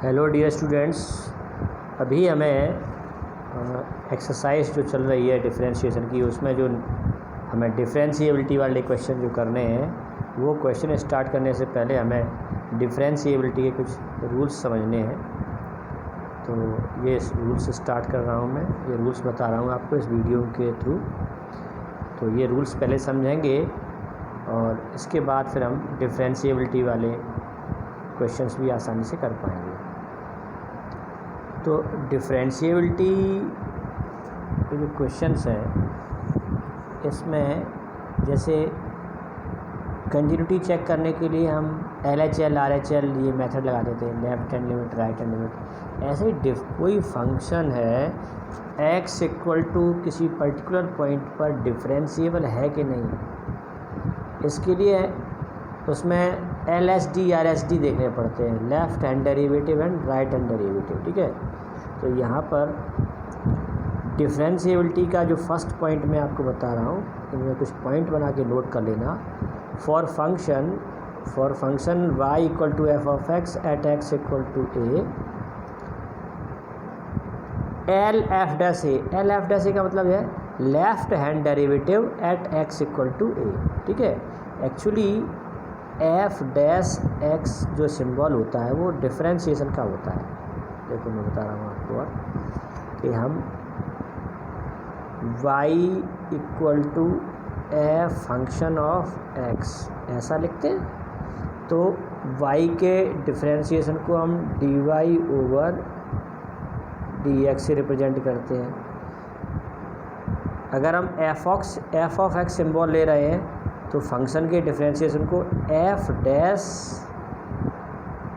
Hello dear students, अभी हमें exercise जो चल रही है डिफरेंशिएशन की, उसमें जो हमें डिफरेंशिएबिलिटी वाले क्वेश्चन जो करने हैं, वो क्वेश्चन स्टार्ट करने से पहले हमें डिफरेंशिएबिलिटी के कुछ रूल्स समझने हैं। तो ये रूल्स स्टार्ट कर रहा हूँ मैं, ये रूल्स बता रहा हूँ आपको इस वीडियो के थ्रू। तो ये रूल्स पहले समझेंगे और इसके बाद फिर हम डिफरेंशिएबिलिटी वाले क्वेश्चंस भी आसानी से कर पाएंगे। तो डिफरेंशिएबिलिटी के जो क्वेश्चंस हैं, इसमें जैसे कंटिन्यूटी चेक करने के लिए हम LHL RHL ये मेथड लगाते थे, left hand limit, right hand limit. ऐसे ही कोई फंक्शन है x इक्वल टू किसी पर्टिकुलर पॉइंट पर डिफरेंशिएबल है कि नहीं, इसके लिए उसमें LSD RSD देखने पड़ते हैं, left hand derivative and right hand derivative. ठीक है, तो यहाँ पर डिफरेंशिएबिलिटी का जो फर्स्ट पॉइंट मैं आपको बता रहा हूँ, इनमें कुछ पॉइंट बना के नोट कर लेना। For function y equal to f of x at x equal to a, LF' का मतलब है left hand derivative at x equal to a। ठीक है, एक्चुअली f' जो सिंबल होता है वो डिफरेंशिएशन का होता है। देखो मैं बता रहा हूँ आपको कि हम y equal to a function of x ऐसा लिखते हैं, तो y के डिफरेंशिएशन को हम dy ओवर dx से रिप्रेजेंट करते हैं। अगर हम f ऑफ x सिंबल ले रहे हैं तो फंक्शन के डिफरेंशिएशन को f'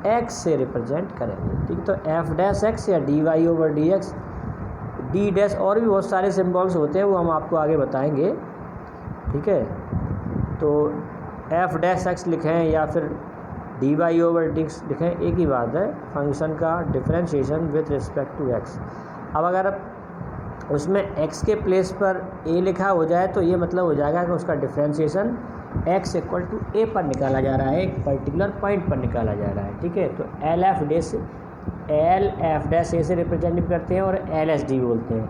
x से रिप्रेजेंट करेंगे। ठीक है, तो f' या dy ओवर dx, d' और भी बहुत सारे सिंबल्स होते हैं, वो हम आपको आगे बताएंगे। ठीक है, तो f' लिखें या फिर dy ओवर dx लिखें, एक ही बात है, फंक्शन का differentiation with respect to x। अब अगर उसमें x के प्लेस पर a लिखा हो जाए तो ये मतलब हो जाएगा कि उसका differentiation x equal to a पर निकाला जा रहा है, एक पर्टिकुलर पॉइंट पर निकाला जा रहा है। ठीक है, तो LF' a से रिप्रेजेंट करते हैं और LSD बोलते हैं।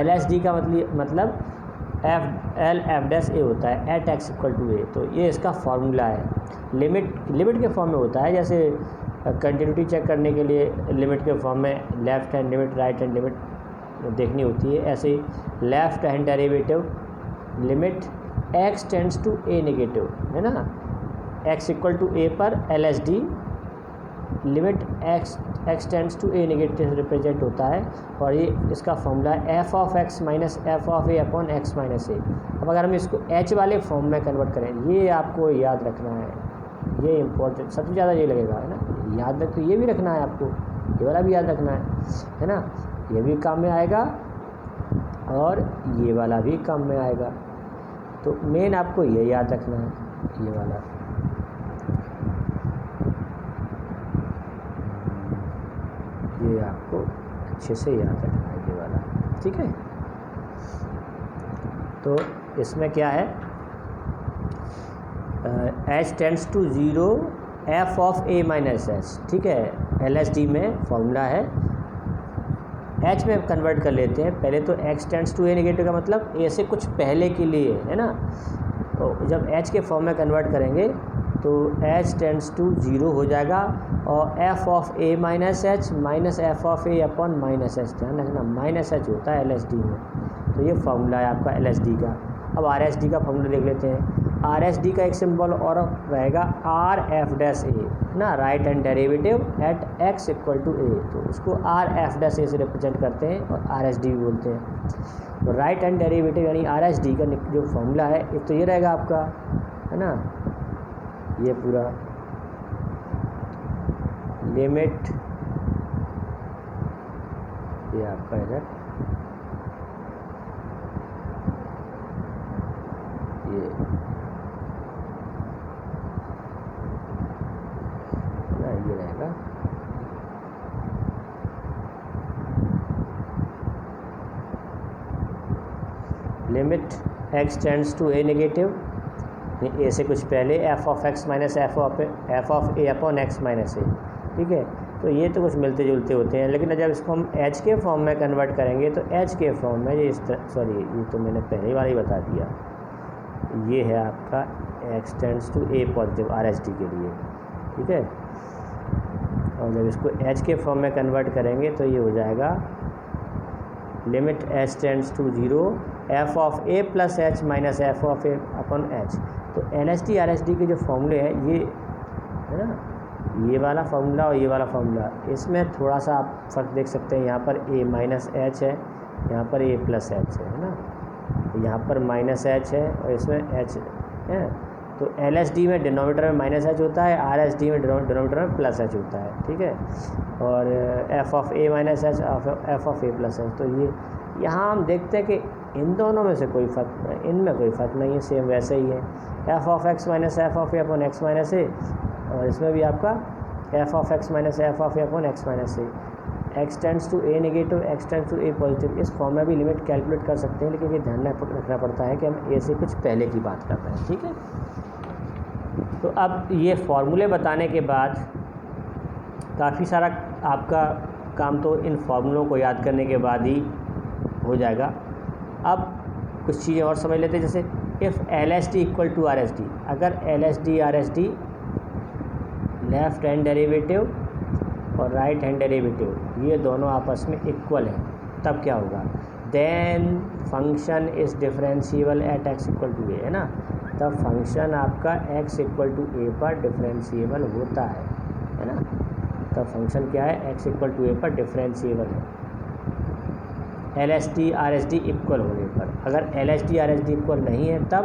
LSD का मतलब LF' a होता है at x equal to a। तो ये इसका फार्मूला है, लिमिट के फॉर्म में होता है। जैसे कंटिन्यूटी चेक करने के लिए लिमिट के फॉर्म में left hand limit, right hand limit देखनी होती है, ऐसे ही left hand derivative limit x tends to a negative, है ना, x इक्वल टू a पर LSD limit x tends to a negative represent होता है। और ये इसका फॉर्मूला है f of x minus f of a upon x minus a। अब अगर हम इसको h वाले फॉर्म में कन्वर्ट करें, ये आपको याद रखना है, ये इम्पोर्टेंट सबसे ज़्यादा ये लगेगा, है ना, याद रख, तो ये भी रखना है आपको, ये वाला भी याद रखना है ना, ये भी काम में आएगा और ये वाला भी काम में आएगा। तो मेन आपको ये याद रखना है, ये वाला, ये आपको अच्छे से याद रखना है, ये वाला। ठीक है, तो इसमें क्या है, h tends to 0 f of a minus h। ठीक है, LSD में फॉर्मूला है, h में कन्वर्ट कर लेते हैं। पहले तो x tends to a negative का मतलब a से कुछ पहले के लिए, है ना, तो जब h के फॉर्म में कन्वर्ट करेंगे तो h टेंड्स टू 0 हो जाएगा और f of a minus h minus f of a upon minus h, ध्यान रखना माइनस h होता है LSD में। तो ये फॉर्मूला है आपका LSD का। अब RSD का फॉर्मूला देख लेते हैं। RSD का एक सिंबल और रहेगा RF' ना, right hand derivative at x equal to a, तो उसको RF' से रिप्रेजेंट करते हैं और RSD भी बोलते हैं। तो राइट हैंड डेरिवेटिव यानी RSD का जो फॉर्मूला है, एक तो ये रहेगा आपका, है ना, ये पूरा लिमिट, ये आपका इधर ये रहेगा, limit x tends to a negative, a से कुछ पहले f of x minus f of a upon x minus a। ठीक है, तो ये तो कुछ मिलते जुलते होते हैं, लेकिन जब इसको हम एच के फॉर्म में कन्वर्ट करेंगे तो एच के फॉर्म में ये ये तो मैंने पहले वाला ही बता दिया, ये है आपका x tends to a positive RHD के लिए, ठीक है। और जब इसको एच के फॉर्म में कन्वर्ट करेंगे तो ये हो जाएगा limit h tends to 0 f of a plus h minus f of a upon h. तो LSD RHD के जो फॉर्मूले हैं ये है ना, ये वाला फार्मूला और ये वाला फार्मूला, इसमें थोड़ा सा आप फ़र्क देख सकते हैं। यहाँ पर a माइनस एच है, यहाँ पर a प्लस एच है ना, यहाँ पर माइनस एच है और इसमें h है। तो LSD में डिनोमिनेटर में माइनस एच होता है, RHD में डिनोमिनेटर में प्लस एच होता है, ठीक है। और F of A minus H, F of a plus H. तो ये यहाँ हम देखते हैं कि इन दोनों में से कोई फ़र्क, इनमें कोई फ़र्क नहीं है, सेम वैसे ही है। F of x minus f of a upon x minus a, और इसमें भी आपका f of x minus f of a upon x minus a. X tends to a negative, x tends to a positive. इस form में भी limit calculate कर सकते हैं, लेकिन ये ध्यान रखना पड़ता है कि हम ए से कुछ पहले की बात कर रहे हैं, ठीक है। तो अब ये फार्मूले बताने के बाद काफ़ी सारा आपका काम तो इन फार्मूलों को याद करने के बाद ही हो जाएगा। अब कुछ चीज़ें और समझ लेते हैं, जैसे if LSD equal to RHD, अगर LSD RHD left hand derivative और राइट हैंड डेरिवेटिव ये दोनों आपस में इक्वल हैं, तब क्या होगा, then function is differentiable at x equal to a, है ना। तब फंक्शन आपका x इक्वल टू ए पर डिफरेंशिएबल होता है ना। तब फंक्शन क्या है, x इक्वल टू ए पर डिफरेंशिएबल है LSD RHD इक्वल होने पर। अगर LSD RHD इक्वल नहीं है तब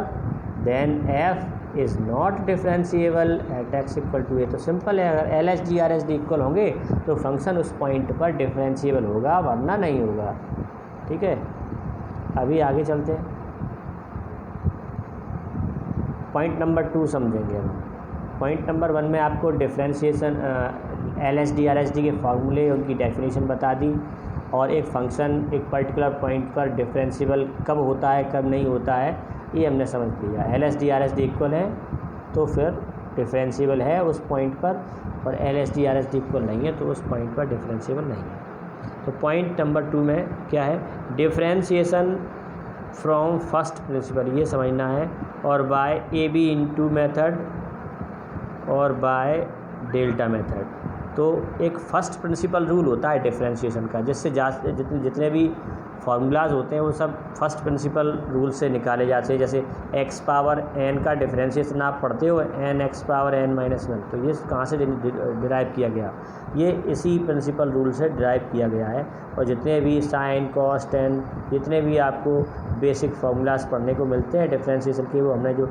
then f is not differentiable at x equal to a. तो सिंपल है, अगर LSD RHD इक्वल होंगे तो फंक्शन उस पॉइंट पर डिफरेंशिएबल होगा, वरना नहीं होगा, ठीक है। अभी आगे चलते हैं, पॉइंट नंबर 2 समझेंगे हम। पॉइंट नंबर 1 में आपको डिफरेंशिएशन LSD RHD के फार्मूले, उनकी डेफिनेशन बता दी, और एक फ़ंक्शन एक पर्टिकुलर पॉइंट पर डिफरेंशिएबल कब होता है कब नहीं होता है ये हमने समझ लिया। LSD RHD इक्वल है तो फिर डिफरेंशिएबल है उस पॉइंट पर, और LSD RHD इक्वल नहीं है तो उस पॉइंट पर डिफरेंशिएबल नहीं है। तो पॉइंट नंबर 2 में क्या है, डिफरेंशिएशन फ्रॉम फर्स्ट प्रिंसिपल, ये समझना है, और बाय AB इनटू मेथड और बाय डेल्टा मेथड। तो एक फ़र्स्ट प्रिंसिपल रूल होता है डिफरेंशिएशन का, जिससे जितने भी फार्मूलाज होते हैं वो सब फर्स्ट प्रिंसिपल रूल से निकाले जाते हैं। जैसे x पावर n का डिफरेंशिएशन आप पढ़ते हो nx पावर n माइनस 1, तो ये कहाँ से डिराइव किया गया, ये इसी प्रिंसिपल रूल से डिराइव किया गया है। और जितने भी साइन कॉस टेन जितने भी आपको बेसिक फार्मूलाज पढ़ने को मिलते हैं डिफरेंशिएशन के, वो हमने जो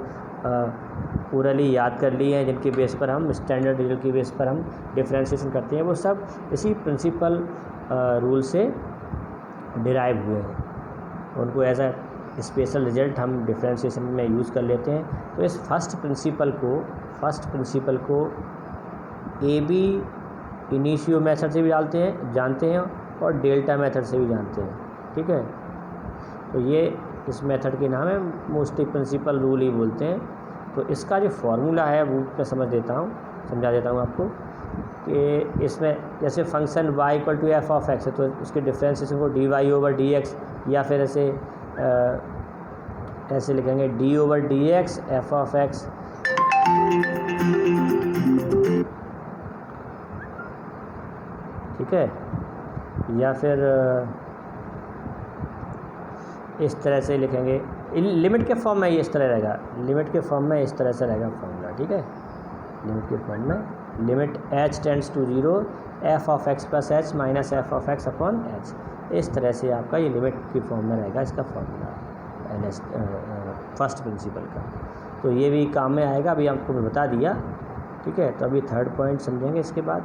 पूरली याद कर लिए हैं, जिनके बेस पर हम स्टैंडर्ड रिजल्ट के बेस पर हम डिफरेंशिएशन करते हैं, वो सब इसी प्रिंसिपल रूल से डिराइव हुए हैं। उनको एज अ स्पेशल रिजल्ट हम डिफरेंशिएशन में यूज़ कर लेते हैं। तो इस फर्स्ट प्रिंसिपल को AB इनिशियो मेथड से भी जानते हैं और डेल्टा मेथड से भी जानते हैं, ठीक है। तो ये इस मेथड के नाम है, मोस्टली प्रिंसिपल रूल ही बोलते हैं। तो इसका जो फार्मूला है वो मैं समझा देता हूँ आपको कि इसमें जैसे function y equal to f of x है तो उसके डिफरेंशिएशन को dy ओवर dx, या फिर ऐसे लिखेंगे d over dx F of x, ठीक है। या फिर इस तरह से लिखेंगे, लिमिट के फॉर्म में ये इस तरह रहेगा, लिमिट के फॉर्म में इस तरह से रहेगा फॉर्मूला, ठीक है। लिमिट के फॉर्म में limit h tends to 0 f of x plus h minus f of x upon h, इस तरह से आपका ये लिमिट की फॉर्म में रहेगा इसका फॉर्मूला फर्स्ट प्रिंसिपल का। तो ये भी काम में आएगा, अभी आपको मैं बता दिया, ठीक है। तो अभी थर्ड पॉइंट समझेंगे इसके बाद।